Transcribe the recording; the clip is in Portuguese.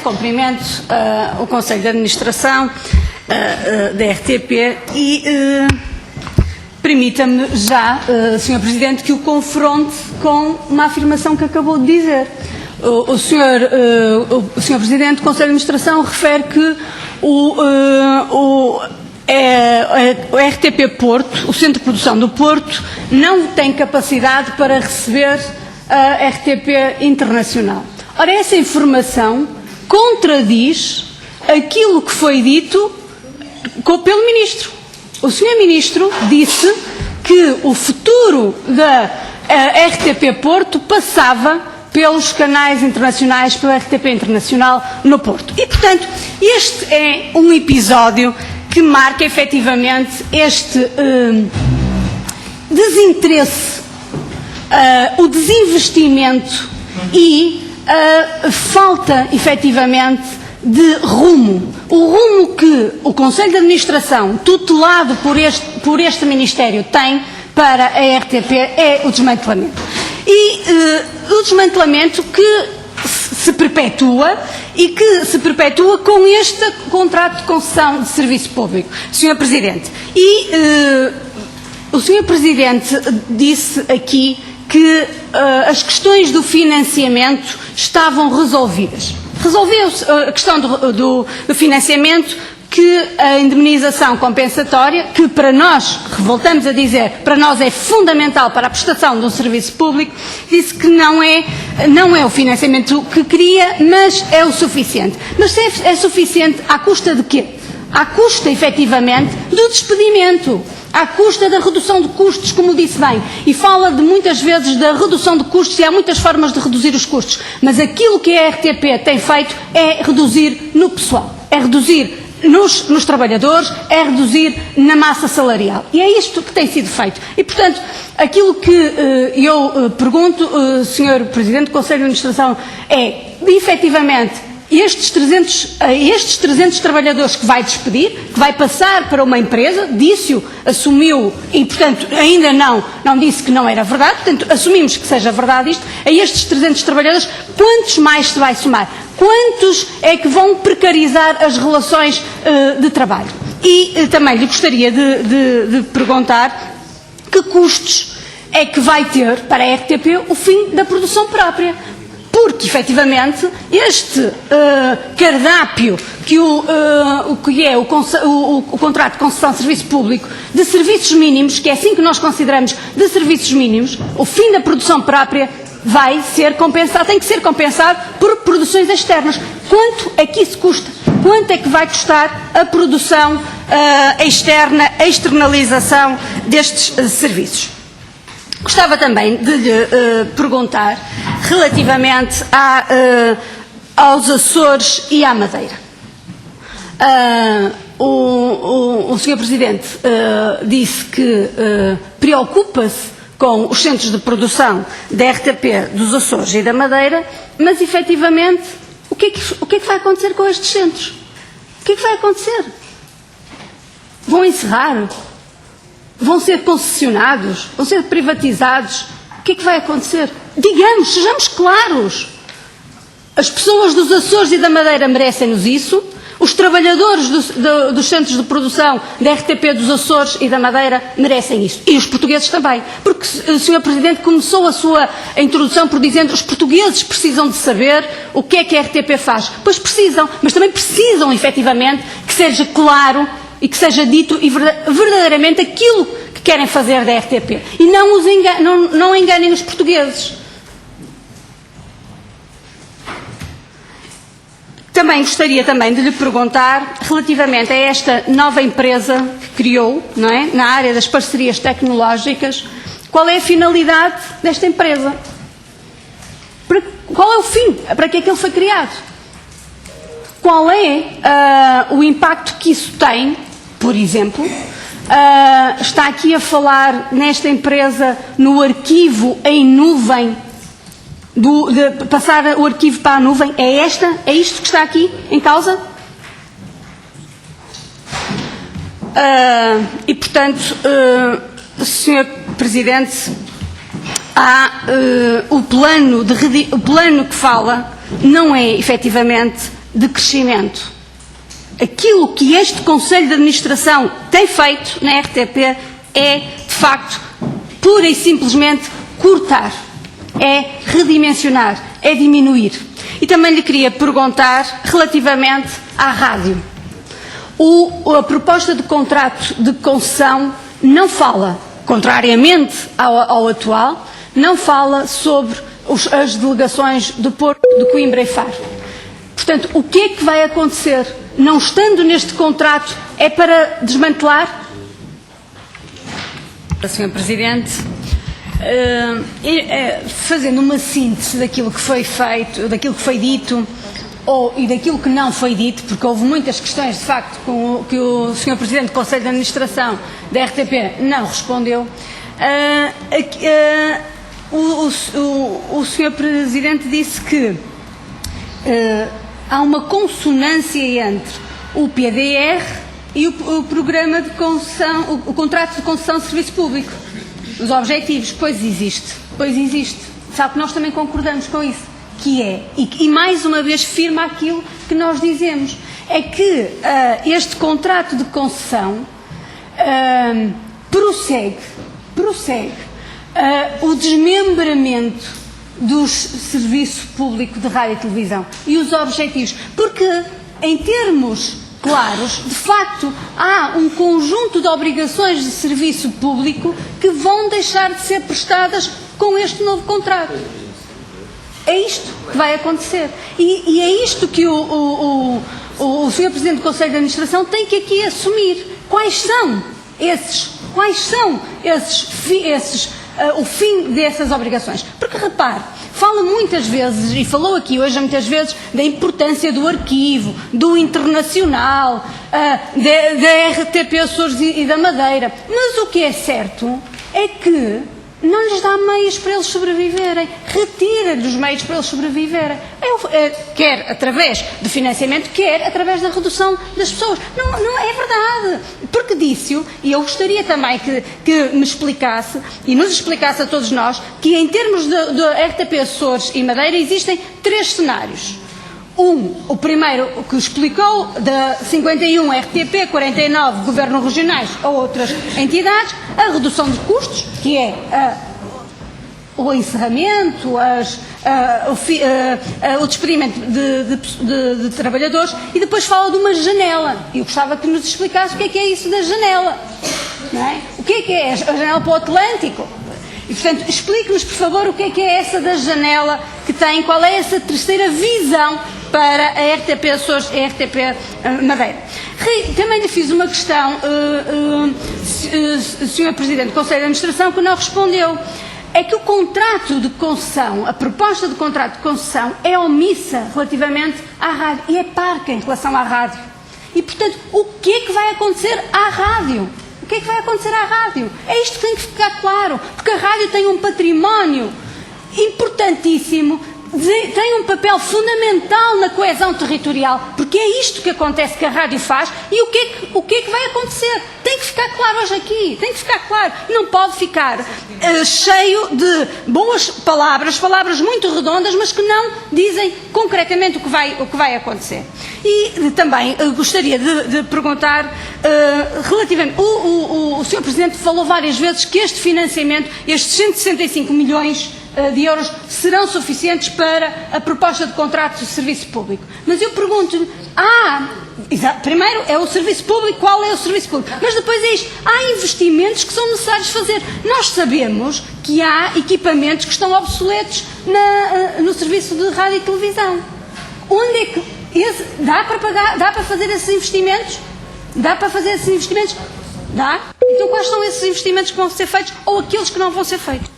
Cumprimento o Conselho de Administração da RTP e permita-me já, Sr. Presidente, que o confronte com uma afirmação que acabou de dizer. O Sr. Presidente do Conselho de Administração refere que o RTP Porto, o Centro de Produção do Porto, não tem capacidade para receber a RTP Internacional. Ora, essa informação contradiz aquilo que foi dito pelo Ministro. O Sr. Ministro disse que o futuro da RTP Porto passava pelos canais internacionais, pela RTP Internacional no Porto. E, portanto, este é um episódio que marca efetivamente este desinteresse, o desinvestimento e a falta, efetivamente, de rumo. O rumo que o Conselho de Administração, tutelado por este Ministério, tem para a RTP é o desmantelamento. E o desmantelamento que se perpetua e que se perpetua com este contrato de concessão de serviço público. Sr. Presidente, o Sr. Presidente disse aqui que as questões do financiamento estavam resolvidas. Resolveu-se a questão do financiamento, que a indemnização compensatória, que para nós, voltamos a dizer, para nós é fundamental para a prestação de um serviço público, disse que não é o financiamento que queria, mas é o suficiente. Mas é suficiente à custa de quê? À custa, efetivamente, do despedimento. À custa da redução de custos, como disse bem, e fala de muitas vezes da redução de custos, e há muitas formas de reduzir os custos, mas aquilo que a RTP tem feito é reduzir no pessoal, é reduzir nos trabalhadores, é reduzir na massa salarial. E é isto que tem sido feito. E, portanto, aquilo que eu pergunto, Sr. Presidente do Conselho de Administração, é, efetivamente, estes 300 trabalhadores que vai despedir, que vai passar para uma empresa, disse-o, assumiu e, portanto, ainda não disse que não era verdade, portanto, assumimos que seja verdade isto, a estes 300 trabalhadores, quantos mais se vai somar? Quantos é que vão precarizar as relações de trabalho? E também lhe gostaria de perguntar que custos é que vai ter para a RTP o fim da produção própria? Porque, efetivamente, este cardápio que é o contrato de concessão de serviço público de serviços mínimos, que é assim que nós consideramos de serviços mínimos, o fim da produção própria vai ser compensado, tem que ser compensado por produções externas. Quanto é que isso custa? Quanto é que vai custar a produção externa, a externalização destes serviços? Gostava também de lhe perguntar relativamente aos Açores e à Madeira. O Sr. Presidente disse que preocupa-se com os centros de produção da RTP dos Açores e da Madeira, mas efetivamente o que é que vai acontecer com estes centros? O que é que vai acontecer? Vão encerrar? Vão ser concessionados? Vão ser privatizados? O que é que vai acontecer? Digamos, sejamos claros. As pessoas dos Açores e da Madeira merecem-nos isso. Os trabalhadores dos centros de produção da RTP dos Açores e da Madeira merecem isso. E os portugueses também. Porque o Sr. Presidente começou a sua introdução por dizendo que os portugueses precisam de saber o que é que a RTP faz. Pois precisam, mas também precisam, efetivamente, que seja claro e que seja dito e verdadeiramente aquilo que querem fazer da RTP. E não enganem os portugueses. Também gostaria de lhe perguntar, relativamente a esta nova empresa que criou, não é, na área das parcerias tecnológicas, qual é a finalidade desta empresa? Qual é o fim? Para que é que ele foi criado? Qual é o impacto que isso tem, por exemplo? Está aqui a falar nesta empresa no arquivo em nuvem, de passar o arquivo para a nuvem. É isto que está aqui em causa? E, portanto, Sr. Presidente, há o plano que fala não é efetivamente de crescimento. Aquilo que este Conselho de Administração tem feito na RTP é, de facto, pura e simplesmente cortar, é redimensionar, é diminuir. E também lhe queria perguntar relativamente à rádio. A proposta de contrato de concessão não fala, contrariamente ao atual, não fala sobre as delegações do Porto, de Coimbra e Faro. Portanto, o que é que vai acontecer? Não estando neste contrato, é para desmantelar? Sr. Presidente, fazendo uma síntese daquilo que foi feito, daquilo que foi dito e daquilo que não foi dito, porque houve muitas questões, de facto, que o Sr. Presidente do Conselho de Administração da RTP não respondeu. O Sr. Presidente disse que há uma consonância entre o PDR e o programa de concessão, o contrato de concessão de serviço público. Os objetivos, pois existe. Sabe que nós também concordamos com isso, que é, e mais uma vez firma aquilo que nós dizemos, é que este contrato de concessão prossegue o desmembramento do serviço público de rádio e televisão e os objetivos, porque em termos claros, de facto, há um conjunto de obrigações de serviço público que vão deixar de ser prestadas com este novo contrato. É isto que vai acontecer. E é isto que o Sr. Presidente do Conselho de Administração tem que aqui assumir. Quais são o fim dessas obrigações? Porque, repare, fala muitas vezes, e falou aqui hoje muitas vezes, da importância do arquivo, do internacional, da RTP Açores e da Madeira. Mas o que é certo é que não lhes dá meios para eles sobreviverem, retira-lhes os meios para eles sobreviverem, quer através de financiamento, quer através da redução das pessoas. Não é verdade, porque disse-o, e eu gostaria também que me explicasse, e nos explicasse a todos nós, que em termos de RTP Açores e Madeira existem 3 cenários. O primeiro que explicou, da 51 RTP, 49 Governos Regionais ou outras entidades, a redução de custos, que é o encerramento, o despedimento de trabalhadores, e depois fala de uma janela. Eu gostava que nos explicasse o que é isso da janela. Não é? O que é a janela para o Atlântico? E, portanto, explique-nos, por favor, o que é essa da janela que tem, qual é essa terceira visão para a RTP Açores e a RTP Madeira. Também lhe fiz uma questão, Sr. Presidente do Conselho de Administração, que não respondeu. É que o contrato de concessão, a proposta de contrato de concessão é omissa relativamente à rádio e é parca em relação à rádio. E, portanto, o que é que vai acontecer à rádio? O que é que vai acontecer à rádio? É isto que tem que ficar claro, porque a rádio tem um património importantíssimo, tem um papel fundamental na coesão territorial, porque é isto que acontece, que a rádio faz, e o que é que vai acontecer? Tem que ficar claro hoje aqui, tem que ficar claro, não pode ficar cheio de boas palavras muito redondas, mas que não dizem concretamente o que vai acontecer. E também gostaria de perguntar, relativamente, o Sr. Presidente falou várias vezes que este financiamento, estes 165 milhões de euros, serão suficientes para a proposta de contrato de serviço público. Mas eu pergunto-lhe, primeiro é o serviço público, qual é o serviço público? Mas depois é isto, há investimentos que são necessários fazer. Nós sabemos que há equipamentos que estão obsoletos no serviço de rádio e televisão. Onde é que dá para pagar, dá para fazer esses investimentos? Dá para fazer esses investimentos? Dá? Então quais são esses investimentos que vão ser feitos ou aqueles que não vão ser feitos?